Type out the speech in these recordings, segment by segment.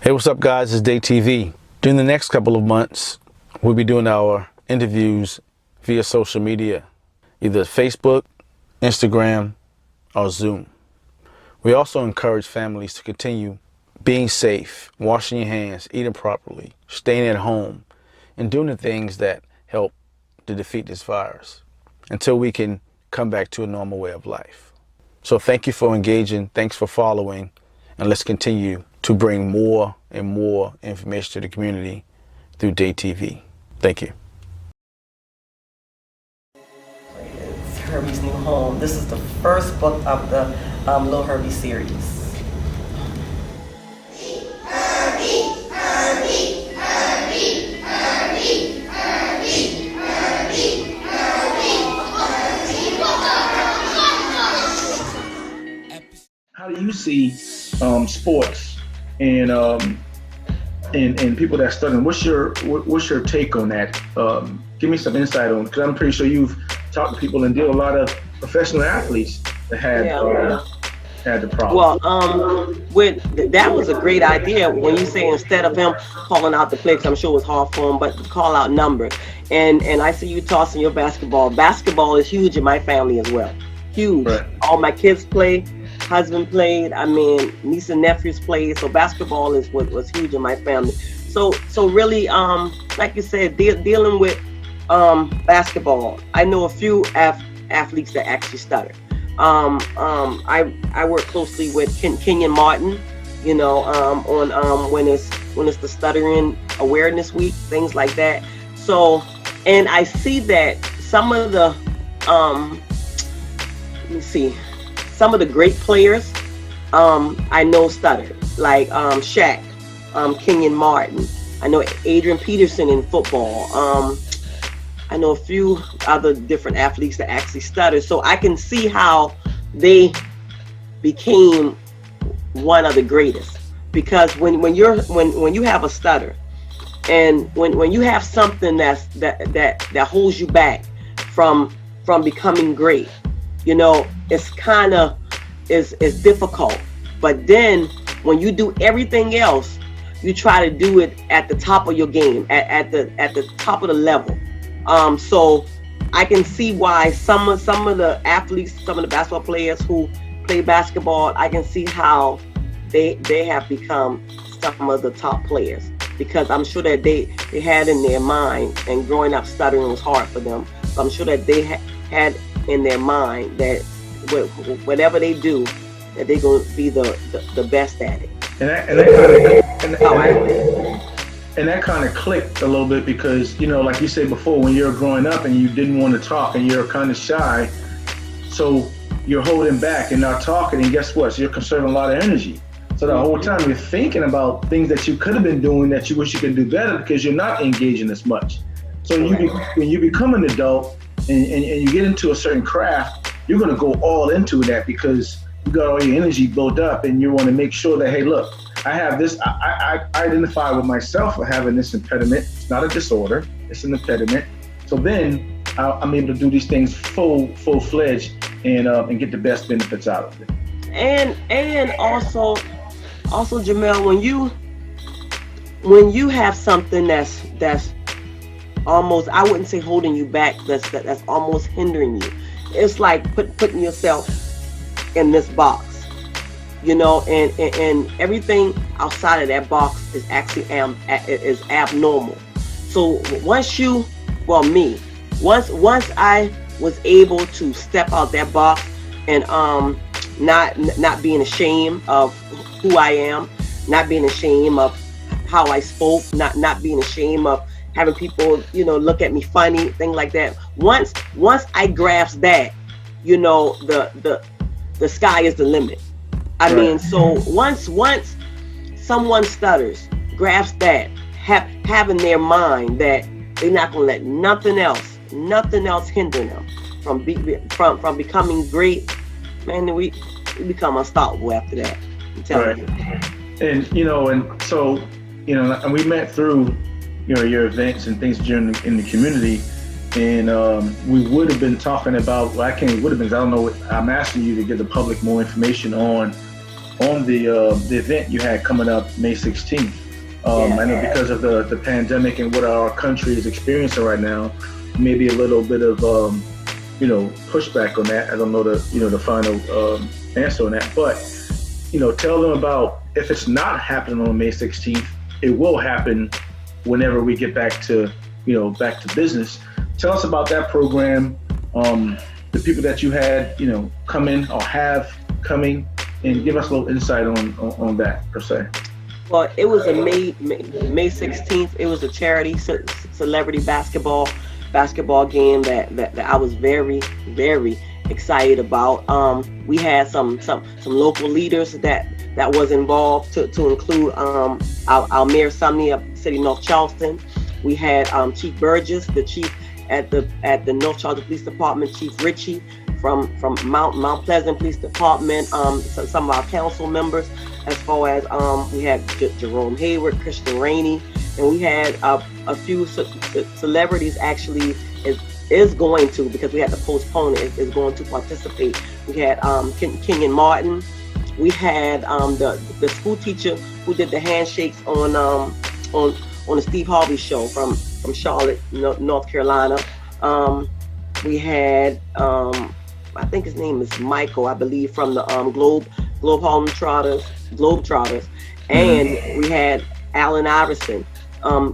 Hey, what's up, guys? It's DAE TV. During the next couple of months, we'll be doing our interviews via social media, either Facebook, Instagram, or Zoom. We also encourage families to continue being safe, washing your hands, eating properly, staying at home, and doing the things that help to defeat this virus until we can come back to a normal way of life. So thank you for engaging, thanks for following, and let's continue to bring more and more information to the community through DAE TV. Thank you. It's Herbie's New Home. This is the first book of the Little Herbie series. How do you see sports and people that are studying? What's your take on that? Give me some insight on it, because I'm pretty sure you've talked to people and deal with a lot of professional athletes that had the problem. Well, that was a great idea when you say instead of him calling out the plays, I'm sure it was hard for him, but call out numbers. And I see you tossing your basketball. Basketball is huge in my family as well. Huge. Right. All my kids play. Husband played, niece and nephews played, so basketball was huge in my family. So really, like you said, dealing with basketball, I know a few athletes that actually stutter. I work closely with Kenyon Martin, on when it's the Stuttering Awareness Week, things like that. So, and I see that some of the some of the great players, I know stutter, like Shaq, Kenyon Martin. I know Adrian Peterson in football. I know a few other different athletes that actually stutter. So I can see how they became one of the greatest. Because when you have a stutter, and when you have something that holds you back from becoming great, it's kind of is difficult. But then when you do everything else, you try to do it at the top of your game, at the top of the level. So I can see why some of the athletes, some of the basketball players who play basketball, I can see how they have become some of the top players, because I'm sure that they had in their mind, and growing up stuttering was hard for them. So I'm sure that they had in their mind that whatever they do, that they're going to be the best at it. And that kind of clicked a little bit, because, like you said before, when you're growing up and you didn't want to talk and you're kind of shy, so you're holding back and not talking, and guess what? So you're conserving a lot of energy. So the whole time you're thinking about things that you could have been doing that you wish you could do better, because you're not engaging as much. So when you become an adult and you get into a certain craft, you're going to go all into that, because you got all your energy built up and you want to make sure that, hey, look, I have this, I identify with myself for having this impediment. It's not a disorder, it's an impediment. So then I'm able to do these things full-fledged and get the best benefits out of it. And also Jamel, when you have something that's almost, I wouldn't say holding you back, that's almost hindering you. It's like putting yourself in this box, and everything outside of that box is actually is abnormal. So once I was able to step out that box and not being ashamed of who I am, not being ashamed of how I spoke, not being ashamed of having people, look at me funny, thing like that. Once I grasp that, the sky is the limit. I mean, so once someone stutters, grasps that, have in their mind that they're not gonna let nothing else hinder them from becoming great, man, we become unstoppable after that. I'm telling you. And so and we met through your events and things in the community, and we would have been talking about, I don't know, I'm asking you to give the public more information on on the event you had coming up May 16th. I know because of the pandemic and what our country is experiencing right now, maybe a little bit of pushback on that. I don't know the final answer on that, but tell them about, if it's not happening on May 16th, it will happen whenever we get back to business. Tell us about that program, the people that you had come in or have coming, and give us a little insight on that per se. Well, it was a May 16th. It was a charity celebrity basketball game that I was very, very excited about. We had some local leaders that was involved, to include our Mayor Sumney of City of North Charleston. We had Chief Burgess, the chief at the North Charleston Police Department, Chief Ritchie from Mount Pleasant Police Department, some of our council members, as far as we had Jerome Hayward, Christian Rainey, and we had a few celebrities actually is going to, because we had to postpone it, is going to participate. We had Kenyon Martin. We had the school teacher who did the handshakes on the Steve Harvey show from Charlotte, North Carolina. We had I think his name is Michael, I believe, from the Globe Trotters, and we had Allen Iverson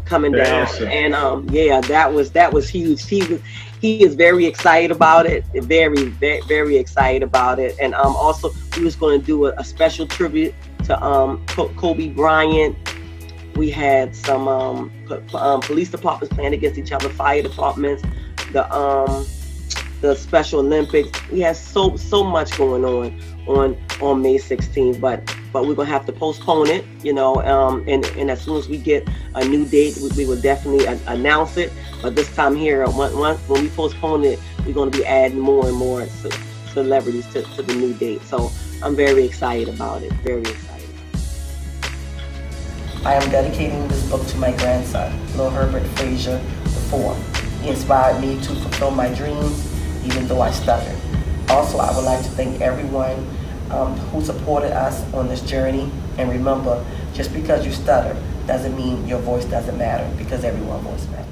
coming down, and that was huge. He is very excited about it, very, very, very excited about it. And also we was going to do a special tribute to Kobe Bryant. We had some police departments playing against each other, fire departments, the Special Olympics. We had so much going on May 16th, but we're gonna have to postpone it, and as soon as we get a new date, we will definitely announce it. But this time here, when we postpone it, we're gonna be adding more and more celebrities to the new date. So I'm very excited about it, very excited. I am dedicating this book to my grandson, Lil Herbert Frazier IV. He inspired me to fulfill my dreams, even though I stuttered. Also, I would like to thank everyone who supported us on this journey. And remember, just because you stutter doesn't mean your voice doesn't matter, because everyone's voice matters.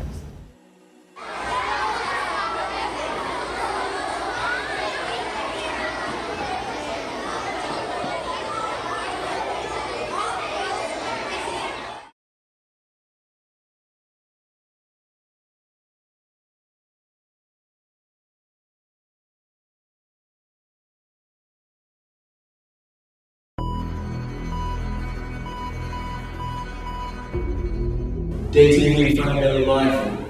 DAE TV, fundamentally mindful.